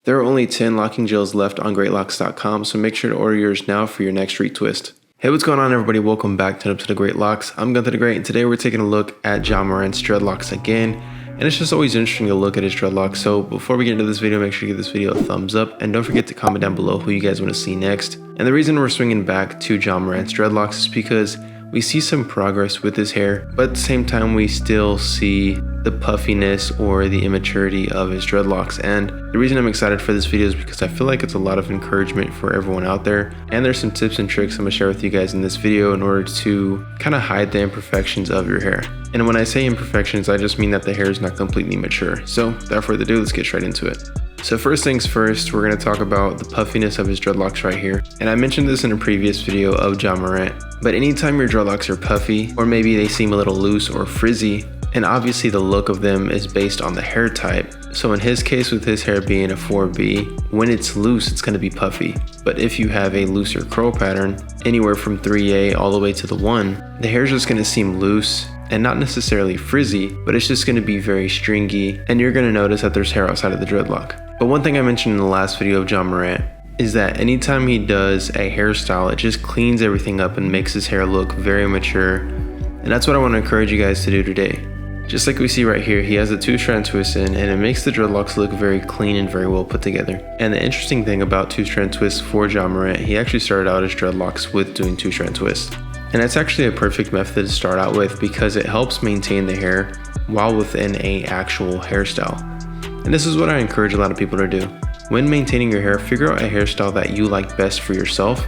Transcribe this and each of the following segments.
There are only 10 locking gels left on Greatlocs.com, so make sure to order yours now for your next retwist. Hey, what's going on, everybody? Welcome back to the Greatlocs. I'm Gunther the Great, and today we're taking a look at Ja Morant's Dreadlocks again. And it's just always interesting to look at his dreadlocks. So before we get into this video, make sure you give this video a thumbs up, and don't forget to comment down below who you guys want to see next. And the reason we're swinging back to Ja Morant's dreadlocks is because we see some progress with his hair, but at the same time we still see the puffiness or the immaturity of his dreadlocks. And the reason I'm excited for this video is because I feel like it's a lot of encouragement for everyone out there, and there's some tips and tricks I'm gonna share with you guys in this video in order to kind of hide the imperfections of your hair. And when I say imperfections, I just mean that the hair is not completely mature. So without further ado, let's get straight into it. So first things first, we're going to talk about the puffiness of his dreadlocks right here. And I mentioned this in a previous video of Ja Morant, but anytime your dreadlocks are puffy, or maybe they seem a little loose or frizzy, and obviously the look of them is based on the hair type. So in his case, with his hair being a 4B, when it's loose, it's going to be puffy. But if you have a looser curl pattern, anywhere from 3A all the way to the 1, the hair is just going to seem loose and not necessarily frizzy, but it's just going to be very stringy, and you're going to notice that there's hair outside of the dreadlock. But one thing I mentioned in the last video of Ja Morant is that anytime he does a hairstyle, it just cleans everything up and makes his hair look very mature. And that's what I want to encourage you guys to do today. Just like we see right here, he has a 2-strand twist in, and it makes the dreadlocks look very clean and very well put together. And the interesting thing about 2-strand twists for Ja Morant, he actually started out his dreadlocks with doing 2-strand twists. And that's actually a perfect method to start out with because it helps maintain the hair while within an actual hairstyle. And this is what I encourage a lot of people to do. When maintaining your hair, figure out a hairstyle that you like best for yourself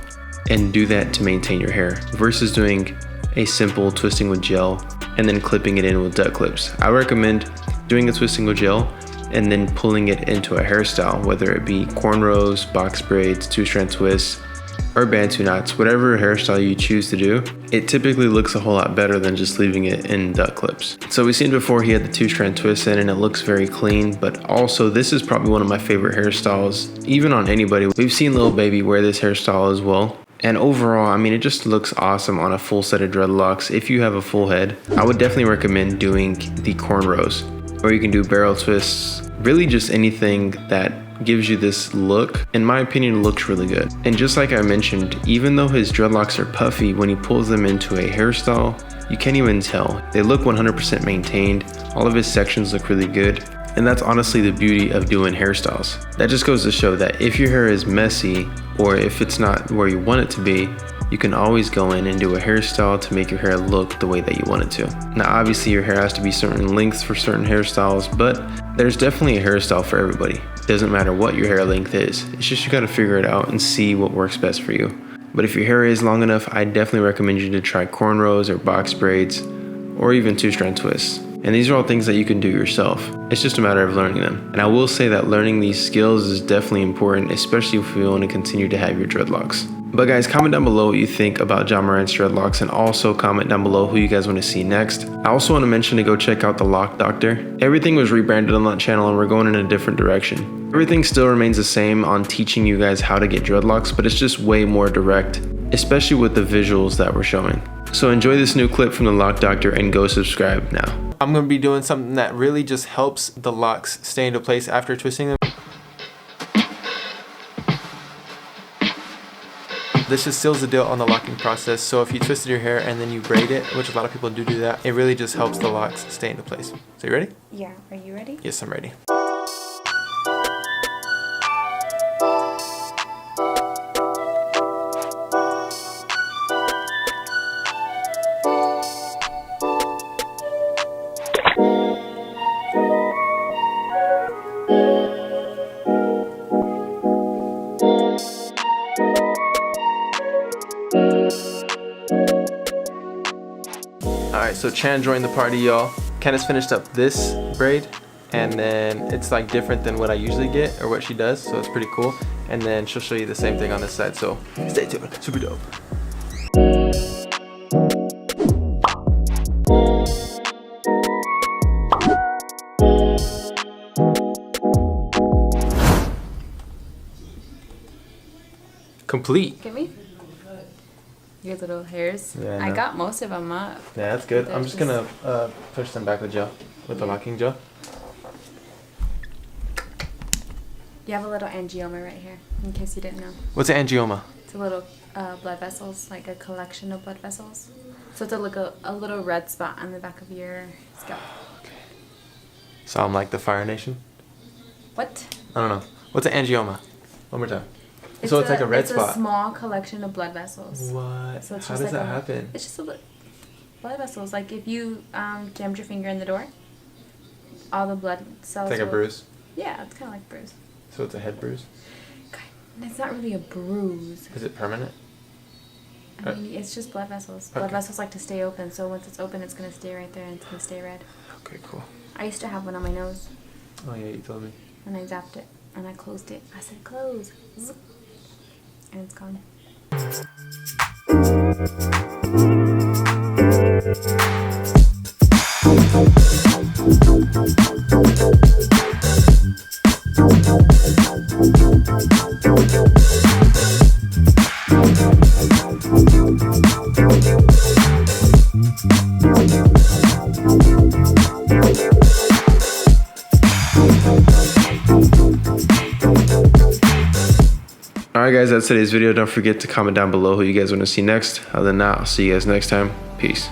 and do that to maintain your hair versus doing a simple twisting with gel and then clipping it in with duck clips. I recommend doing a twisting with gel and then pulling it into a hairstyle, whether it be cornrows, box braids, 2-strand twists, or bantu knots, whatever hairstyle you choose to do. It typically looks a whole lot better than just leaving it in duck clips. So we've seen before he had the 2-strand twist in and it looks very clean, but also this is probably one of my favorite hairstyles, even on anybody. We've seen Lil Baby wear this hairstyle as well. And overall, I mean, it just looks awesome on a full set of dreadlocks. If you have a full head, I would definitely recommend doing the cornrows, or you can do barrel twists, really just anything that gives you this look. In my opinion, looks really good. And just like I mentioned, even though his dreadlocks are puffy, when he pulls them into a hairstyle, you can't even tell. They look 100% maintained. All of his sections look really good. And that's honestly the beauty of doing hairstyles. That just goes to show that if your hair is messy, or if it's not where you want it to be, you can always go in and do a hairstyle to make your hair look the way that you want it to. Now obviously your hair has to be certain lengths for certain hairstyles, but there's definitely a hairstyle for everybody. It doesn't matter what your hair length is. It's just you gotta figure it out and see what works best for you. But if your hair is long enough, I definitely recommend you to try cornrows or box braids or even 2-strand twists. And these are all things that you can do yourself. It's just a matter of learning them. And I will say that learning these skills is definitely important, especially if you want to continue to have your dreadlocks. But guys, comment down below what you think about Ja Morant's dreadlocks, and also comment down below who you guys want to see next. I also want to mention to go check out the Lock Doctor. Everything was rebranded on that channel and we're going in a different direction. Everything still remains the same on teaching you guys how to get dreadlocks, but it's just way more direct, especially with the visuals that we're showing. So enjoy this new clip from the Lock Doctor and go subscribe now. I'm going to be doing something that really just helps the locks stay into place after twisting them. This just seals the deal on the locking process. So if you twisted your hair and then you braid it, which a lot of people do that, it really just helps the locks stay into place. So you ready? Yeah. Are you ready? Yes, I'm ready. Alright, so Chan joined the party, y'all. Candace finished up this braid, and then it's like different than what I usually get or what she does, so it's pretty cool. And then she'll show you the same thing on this side, so stay tuned. Super dope. Complete. Give me your little hairs. Yeah, I got most of them up. Yeah, that's good. I'm just gonna push them back with gel, with the locking gel. You have a little angioma right here, in case you didn't know. What's an angioma? It's a little blood vessels, like a collection of blood vessels. So it's like a little red spot on the back of your scalp. So I'm like the Fire Nation? What? I don't know. What's an angioma? One more time. It's so it's like a red it's spot. It's a small collection of blood vessels. What? So it's How just does like that happen? It's just blood vessels. Like if you jammed your finger in the door, all the blood cells. It's like a bruise? Yeah, it's kind of like a bruise. So it's a head bruise? It's not really a bruise. Is it permanent? I mean, it's just blood vessels. Blood Okay. vessels like to stay open, so once it's open, it's going to stay right there and it's going to stay red. Okay, cool. I used to have one on my nose, Oh yeah, you told me. and I zapped it, and I closed it. I said, close. Zip. And it's gone. Alright guys, that's today's video. Don't forget to comment down below who you guys want to see next. Other than that, I'll see you guys next time. Peace.